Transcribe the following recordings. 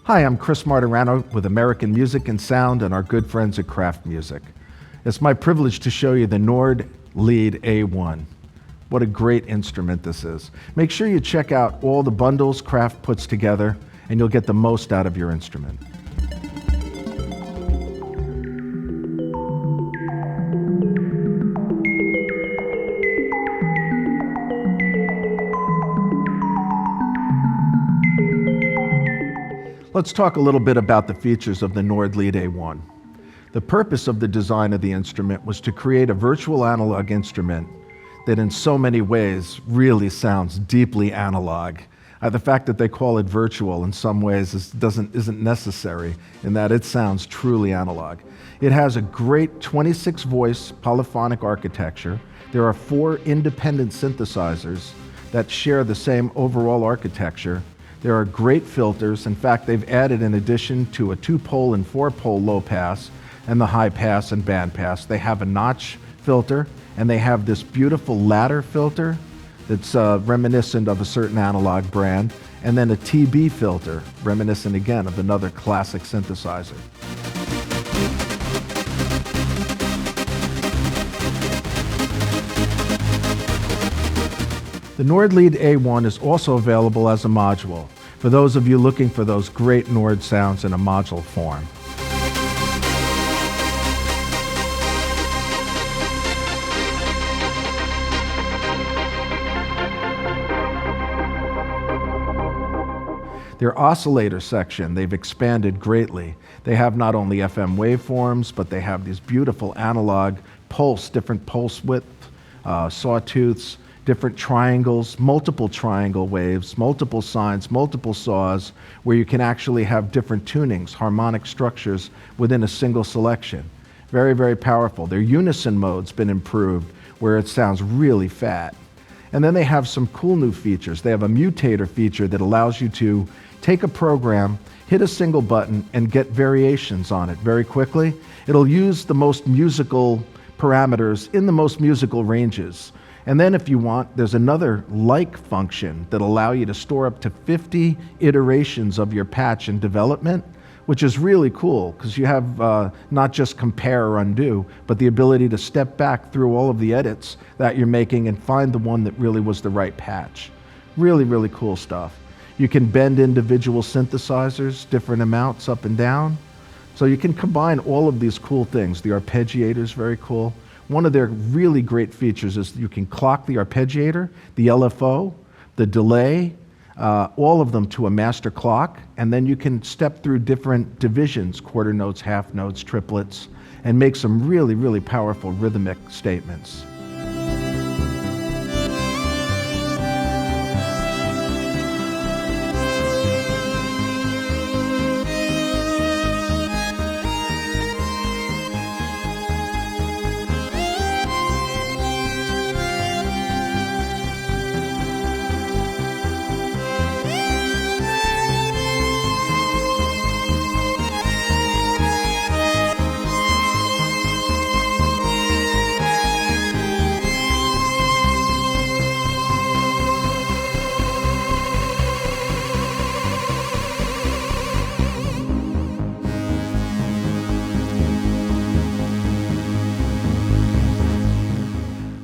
Hi, I'm Chris Martirano with American Music and Sound and our good friends at Kraft Music. It's my privilege to show you the Nord Lead A1. What a great instrument this is. Make sure you check out all the bundles Kraft puts together and you'll get the most out of your instrument. Let's talk a little bit about the features of the Nord Lead A1. The purpose of the design of the instrument was to create a virtual analog instrument that in so many ways really sounds deeply analog. The fact that they call it virtual in some ways isn't necessary in that it sounds truly analog. It has a great 26-voice polyphonic architecture. There are 4 independent synthesizers that share the same overall architecture. There are great filters. In fact, they've added, in addition to a 2-pole and 4-pole low pass and the high pass and band pass, they have a notch filter, and they have this beautiful ladder filter that's reminiscent of a certain analog brand, and then a TB filter, reminiscent again of another classic synthesizer. The Nord Lead A1 is also available as a module for those of you looking for those great Nord sounds in a module form. Their oscillator section, they've expanded greatly. They have not only FM waveforms, but they have these beautiful analog pulse, different pulse width, sawtooths, different triangles, multiple triangle waves, multiple sines, multiple saws, where you can actually have different tunings, harmonic structures within a single selection. Very, very powerful. Their unison mode's been improved, where it sounds really fat. And then they have some cool new features. They have a mutator feature that allows you to take a program, hit a single button, and get variations on it very quickly. It'll use the most musical parameters in the most musical ranges. And then if you want, there's another like function that'll allow you to store up to 50 iterations of your patch in development, which is really cool because you have not just compare or undo, but the ability to step back through all of the edits that you're making and find the one that really was the right patch. Really, really cool stuff. You can bend individual synthesizers, different amounts up and down. So you can combine all of these cool things. The Arpeggiator is very cool. One of their really great features is you can clock the Arpeggiator, the LFO, the delay, all of them to a master clock, and then you can step through different divisions, quarter notes, half notes, triplets, and make some really, really powerful rhythmic statements.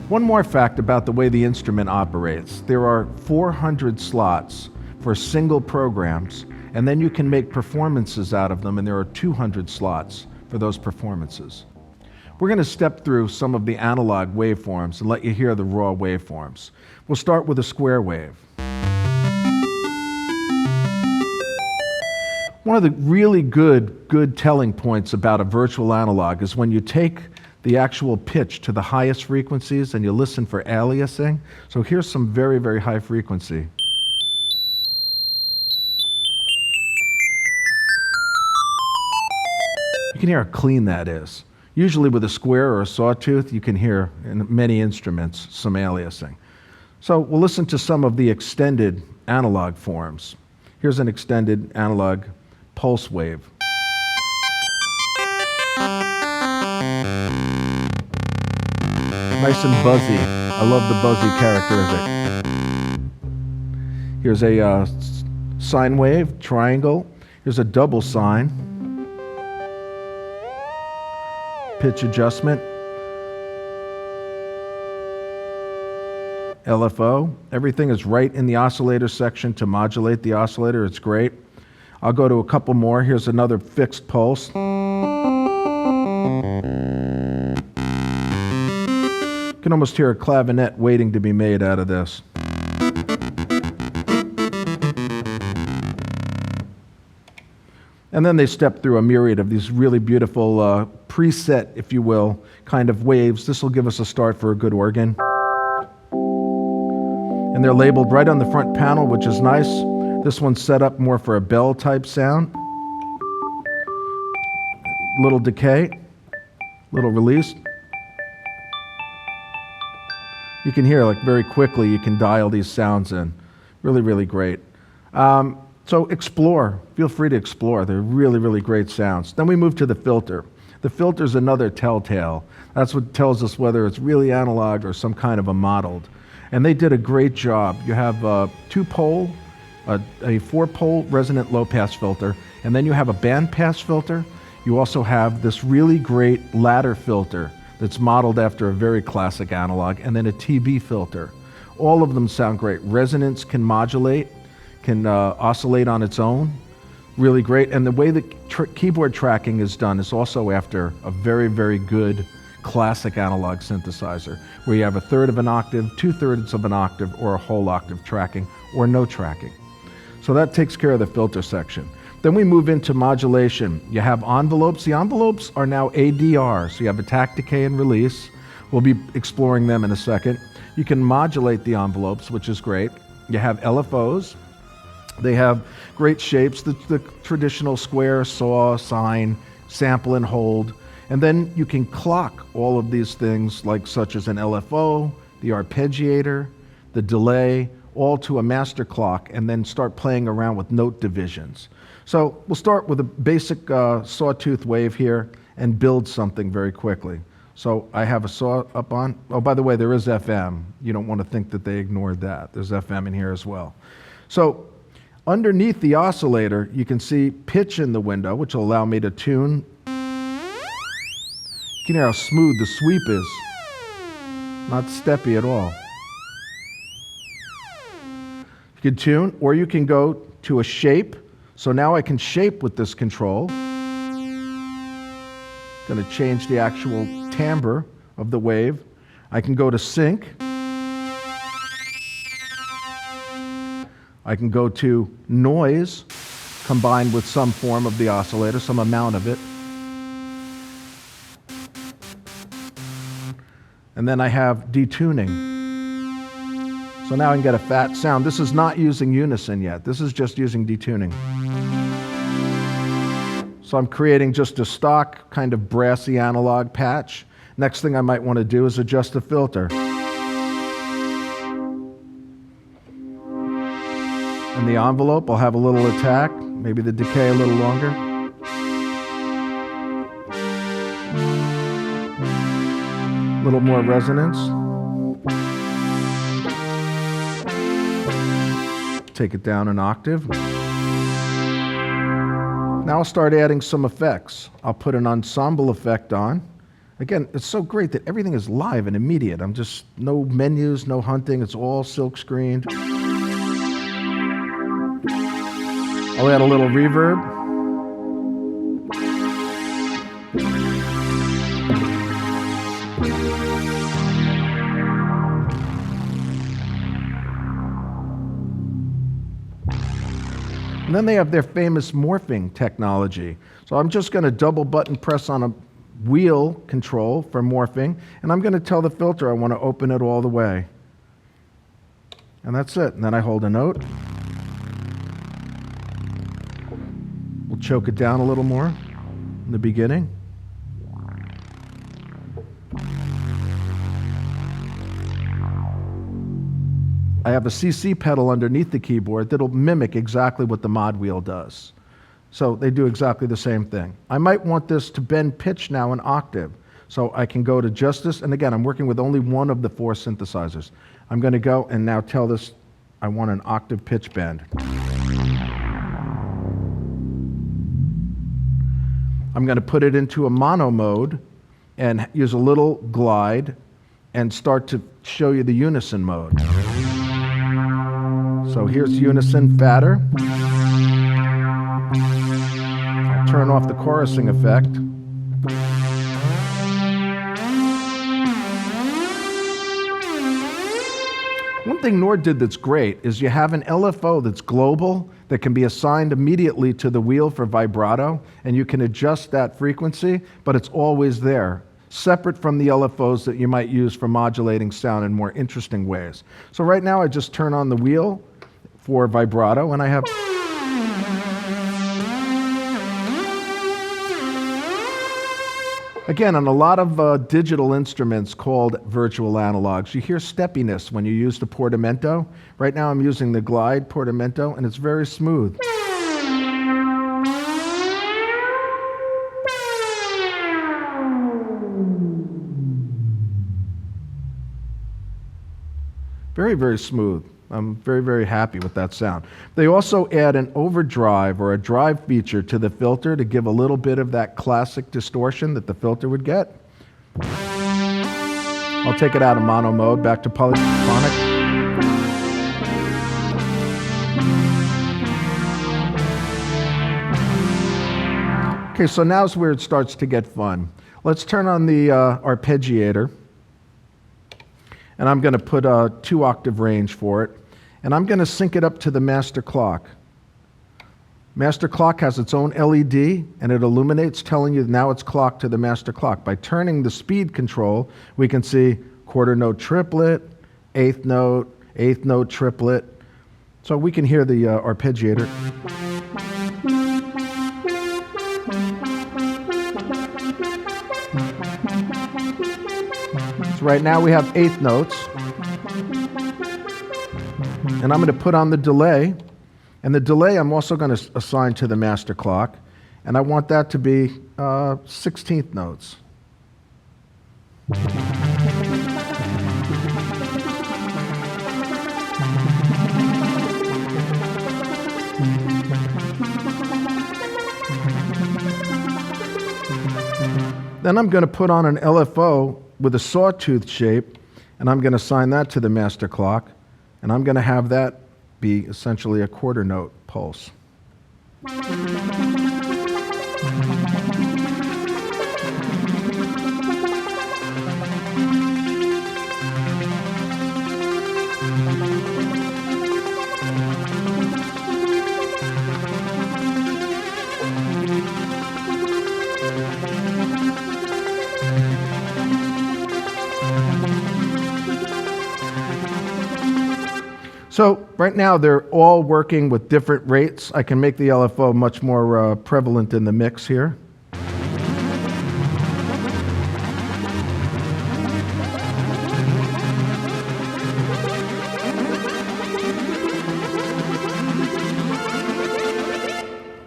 One more fact about the way the instrument operates. There are 400 slots for single programs, and then you can make performances out of them, and there are 200 slots for those performances. We're going to step through some of the analog waveforms and let you hear the raw waveforms. We'll start with a square wave. One of the really good telling points about a virtual analog is when you take the actual pitch to the highest frequencies and you listen for aliasing. So here's some very, very high frequency. You can hear how clean that is. Usually with a square or a sawtooth, you can hear in many instruments some aliasing. So we'll listen to some of the extended analog forms. Here's an extended analog pulse wave. Nice and buzzy. I love the buzzy characteristic. Here's a sine wave, triangle. Here's a double sine, pitch adjustment, LFO. Everything is right in the oscillator section to modulate the oscillator. It's great. I'll go to a couple more. Here's another fixed pulse. You can almost hear a clavinet waiting to be made out of this. And then they step through a myriad of these really beautiful preset, if you will, kind of waves. This will give us a start for a good organ. And they're labeled right on the front panel, which is nice. This one's set up more for a bell type sound. Little decay, little release. You can hear, like, very quickly, you can dial these sounds in. Really, really great. So explore. Feel free to explore. They're really, really great sounds. Then we move to the filter. The filter's another telltale. That's what tells us whether it's really analog or some kind of a modeled. And they did a great job. You have a 2-pole, a 4-pole resonant low-pass filter, and then you have a band-pass filter. You also have this really great ladder filter that's modeled after a very classic analog, and then a TB filter. All of them sound great. Resonance can modulate, can oscillate on its own. Really great. And the way the keyboard tracking is done is also after a very, very good classic analog synthesizer, where you have 1/3 of an octave, 2/3 of an octave, or a whole octave tracking, or no tracking. So that takes care of the filter section. Then we move into modulation. You have envelopes. The envelopes are now ADR, so you have attack, decay, and release. We'll be exploring them in a second. You can modulate the envelopes, which is great. You have LFOs. They have great shapes, the traditional square, saw, sine, sample and hold. And then you can clock all of these things, like such as an LFO, the arpeggiator, the delay, all to a master clock, and then start playing around with note divisions. So we'll start with a basic sawtooth wave here and build something very quickly. So I have a saw up on. Oh, by the way, there is FM. You don't want to think that they ignored that. There's FM in here as well. So underneath the oscillator, you can see pitch in the window, which will allow me to tune. You can hear how smooth the sweep is. Not steppy at all. You can tune, or you can go to a shape. So now I can shape with this control. Going to change the actual timbre of the wave. I can go to sync. I can go to noise combined with some form of the oscillator, some amount of it. And then I have detuning. So now I can get a fat sound. This is not using unison yet. This is just using detuning. So I'm creating just a stock kind of brassy analog patch. Next thing I might want to do is adjust the filter. And the envelope, I'll have a little attack, maybe the decay a little longer. A little more resonance. Take it down an octave. Now I'll start adding some effects. I'll put an ensemble effect on. Again, it's so great that everything is live and immediate. I'm just, no menus, no hunting, it's all silk screened. I'll add a little reverb. And then they have their famous morphing technology. So I'm just going to double button press on a wheel control for morphing, and I'm going to tell the filter I want to open it all the way. And that's it. And then I hold a note. We'll choke it down a little more in the beginning. I have a CC pedal underneath the keyboard that'll mimic exactly what the mod wheel does. So they do exactly the same thing. I might want this to bend pitch now an octave. So I can go to just this, and again, I'm working with only one of the 4 synthesizers. I'm going to go and now tell this I want an octave pitch bend. I'm going to put it into a mono mode and use a little glide and start to show you the unison mode. So here's unison fatter. I'll turn off the chorusing effect. One thing Nord did that's great is you have an LFO that's global that can be assigned immediately to the wheel for vibrato, and you can adjust that frequency, but it's always there, separate from the LFOs that you might use for modulating sound in more interesting ways. So right now I just turn on the wheel for vibrato, and I have... Again, on a lot of digital instruments called virtual analogs, you hear steppiness when you use the portamento. Right now I'm using the glide portamento, and it's very smooth. Very, very smooth. I'm very, very happy with that sound. They also add an overdrive or a drive feature to the filter to give a little bit of that classic distortion that the filter would get. I'll take it out of mono mode, back to polyphonic. Okay, so now's where it starts to get fun. Let's turn on the Arpeggiator, and I'm going to put a 2-octave range for it. And I'm going to sync it up to the master clock. Master clock has its own LED, and it illuminates, telling you now it's clocked to the master clock. By turning the speed control, we can see quarter note triplet, eighth note triplet. So we can hear the arpeggiator. So right now we have eighth notes. And I'm going to put on the delay, and the delay I'm also going to assign to the master clock, and I want that to be 16th notes. Then I'm going to put on an LFO with a sawtooth shape, and I'm going to assign that to the master clock. And I'm going to have that be essentially a quarter note pulse. So right now they're all working with different rates. I can make the LFO much more prevalent in the mix here.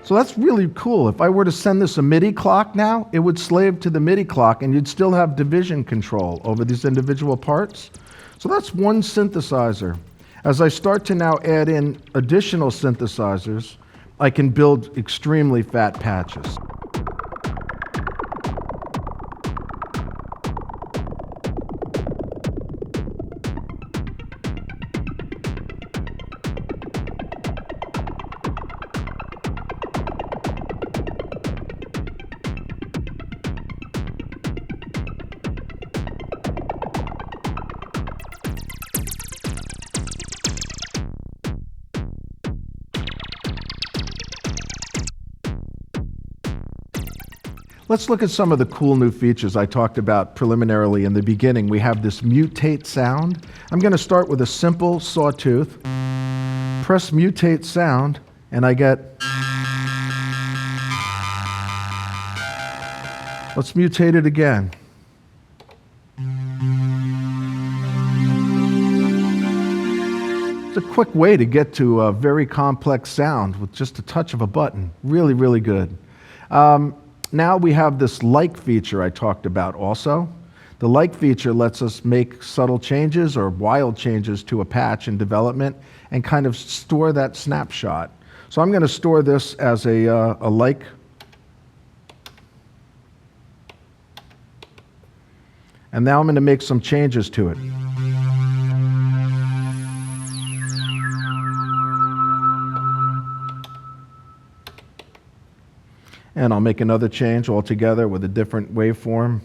So that's really cool. If I were to send this a MIDI clock now, it would slave to the MIDI clock, and you'd still have division control over these individual parts. So that's one synthesizer. As I start to now add in additional synthesizers, I can build extremely fat patches. Let's look at some of the cool new features I talked about preliminarily in the beginning. We have this mutate sound. I'm going to start with a simple sawtooth, press mutate sound, and I get... Let's mutate it again. It's a quick way to get to a very complex sound with just a touch of a button. Really, really good. Now we have this like feature I talked about also. The like feature lets us make subtle changes or wild changes to a patch in development and kind of store that snapshot. So I'm going to store this as a like. And now I'm going to make some changes to it. And I'll make another change altogether with a different waveform.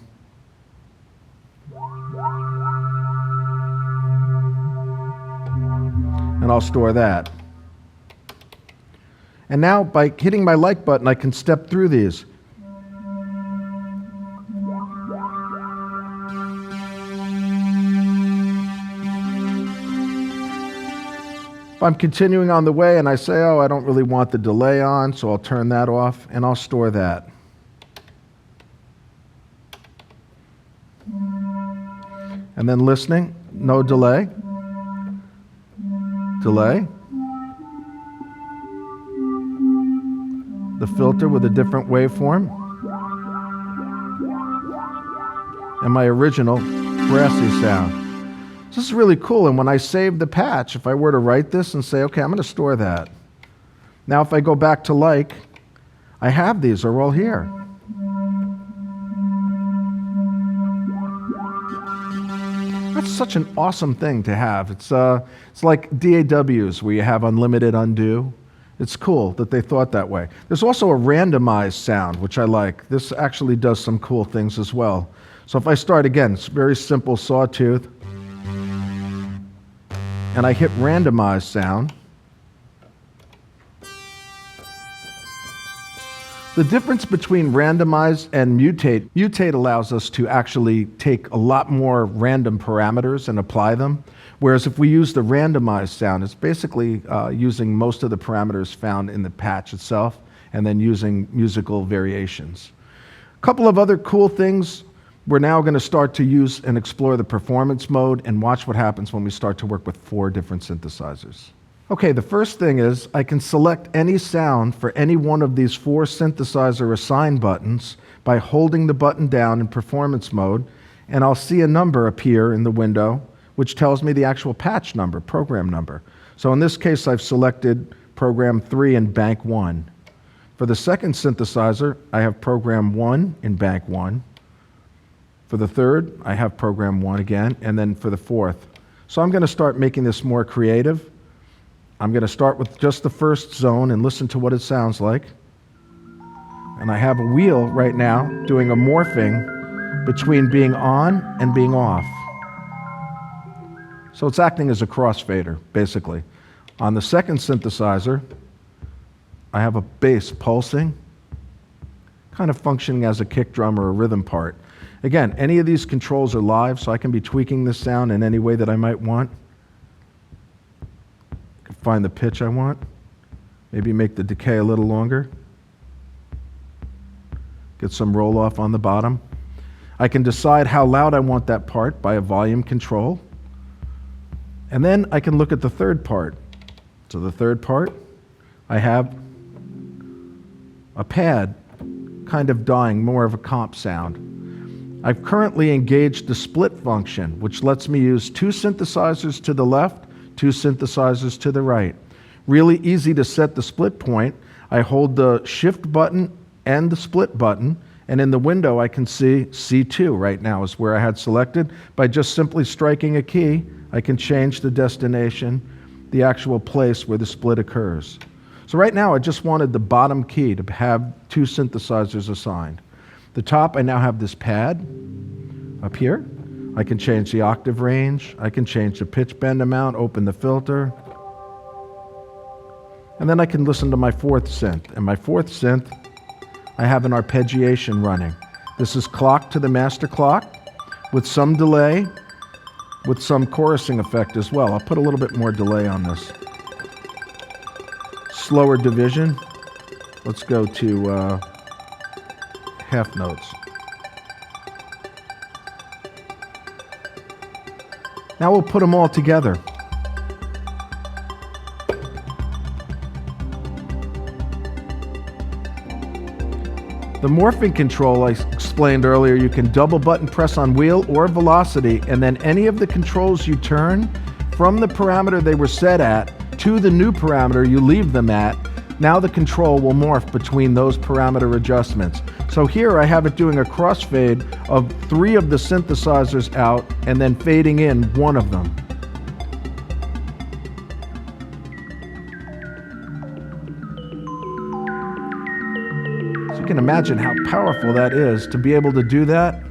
And I'll store that. And now by hitting my like button, I can step through these. If I'm continuing on the way and I say, oh, I don't really want the delay on, so I'll turn that off and I'll store that. And then listening, no delay. Delay. The filter with a different waveform. And my original brassy sound. This is really cool, and when I save the patch, if I were to write this and say, okay, I'm going to store that. Now if I go back to like, I have these, they're all here. That's such an awesome thing to have. It's like DAWs where you have unlimited undo. It's cool that they thought that way. There's also a randomized sound, which I like. This actually does some cool things as well. So if I start again, it's very simple sawtooth. And I hit randomize sound. The difference between randomize and mutate allows us to actually take a lot more random parameters and apply them. Whereas if we use the randomized sound, it's basically using most of the parameters found in the patch itself and then using musical variations. A couple of other cool things. We're now going to start to use and explore the performance mode and watch what happens when we start to work with 4 different synthesizers. Okay, the first thing is I can select any sound for any one of these 4 synthesizer assign buttons by holding the button down in performance mode, and I'll see a number appear in the window which tells me the actual patch number, program number. So in this case, I've selected program 3 in bank 1. For the second synthesizer, I have program 1 in bank 1. For the third, I have program 1 again, and then for the fourth. So I'm going to start making this more creative. I'm going to start with just the first zone and listen to what it sounds like. And I have a wheel right now doing a morphing between being on and being off. So it's acting as a crossfader, basically. On the second synthesizer, I have a bass pulsing, kind of functioning as a kick drum or a rhythm part. Again, any of these controls are live, so I can be tweaking this sound in any way that I might want. I can find the pitch I want. Maybe make the decay a little longer. Get some roll off on the bottom. I can decide how loud I want that part by a volume control. And then I can look at the third part. So the third part, I have a pad kind of dying, more of a comp sound. I've currently engaged the split function, which lets me use 2 synthesizers to the left, 2 synthesizers to the right. Really easy to set the split point. I hold the shift button and the split button, and in the window I can see C2 right now is where I had selected. By just simply striking a key, I can change the destination, the actual place where the split occurs. So right now I just wanted the bottom key to have 2 synthesizers assigned. The top, I now have this pad up here. I can change the octave range. I can change the pitch bend amount, open the filter. And then I can listen to my fourth synth. And my fourth synth, I have an arpeggiation running. This is clocked to the master clock with some delay, with some chorusing effect as well. I'll put a little bit more delay on this. Slower division. Let's go to half notes. Now we'll put them all together. The morphing control I explained earlier, you can double button press on wheel or velocity, and then any of the controls you turn from the parameter they were set at to the new parameter you leave them at, Now the control will morph between those parameter adjustments. So here I have it doing a crossfade of 3 of the synthesizers out and then fading in 1 of them. So you can imagine how powerful that is to be able to do that.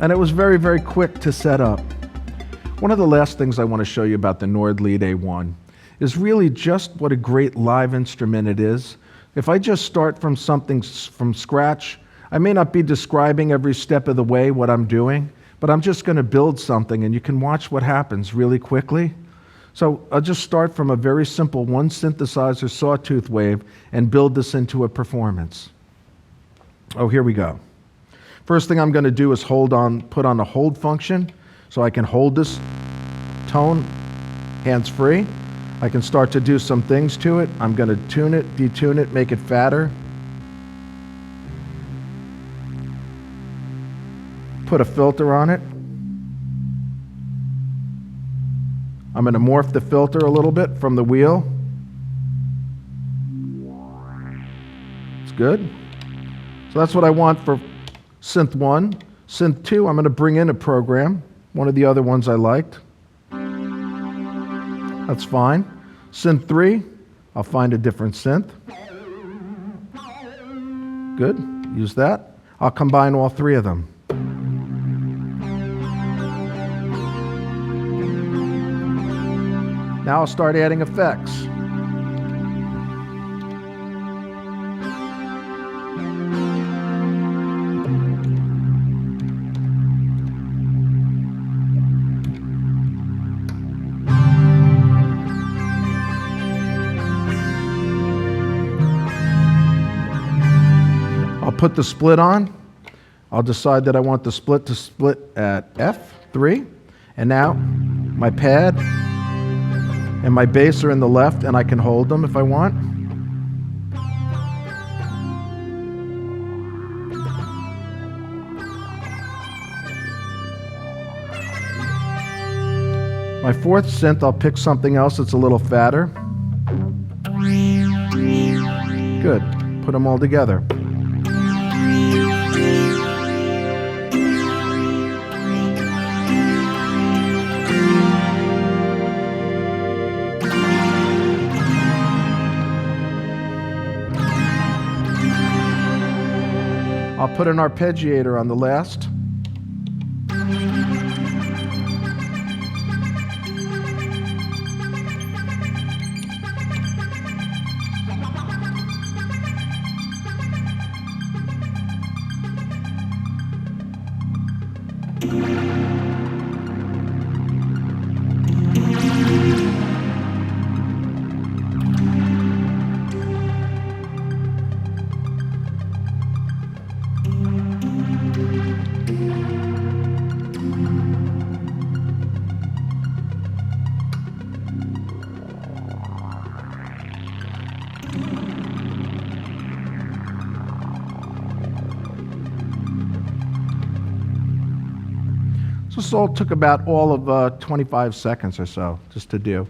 And it was very, very quick to set up. One of the last things I want to show you about the Nord Lead A1 is really just what a great live instrument it is. If I just start from something from scratch, I may not be describing every step of the way what I'm doing, but I'm just going to build something and you can watch what happens really quickly. So I'll just start from a very simple 1 synthesizer sawtooth wave and build this into a performance. Oh, here we go. First thing I'm going to do is put on the hold function so I can hold this tone hands-free. I can start to do some things to it. I'm going to tune it, detune it, make it fatter. Put a filter on it. I'm going to morph the filter a little bit from the wheel. It's good. So that's what I want for Synth 1. Synth 2, I'm going to bring in a program, one of the other ones I liked. That's fine. Synth 3, I'll find a different synth. Good, use that. I'll combine all 3 of them. Now I'll start adding effects. I'll put the split on. I'll decide that I want the split to split at F3. And now my pad and my bass are in the left and I can hold them if I want. My 4th synth, I'll pick something else that's a little fatter. Good, put them all together. I'll put an arpeggiator on the last. This all took about all of 25 seconds or so just to do.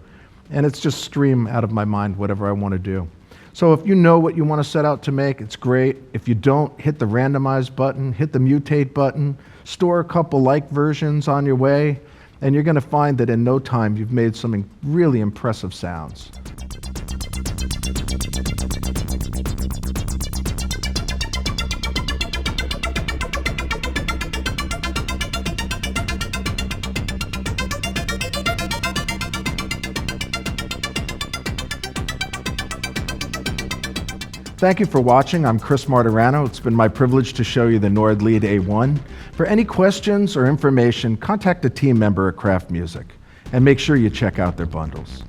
And it's just stream out of my mind whatever I want to do. So if you know what you want to set out to make, it's great. If you don't, hit the randomize button, hit the mutate button, store a couple like versions on your way, and you're going to find that in no time you've made some really impressive sounds. Thank you for watching. I'm Chris Martirano. It's been my privilege to show you the Nord Lead A1. For any questions or information, contact a team member at Kraft Music, and make sure you check out their bundles.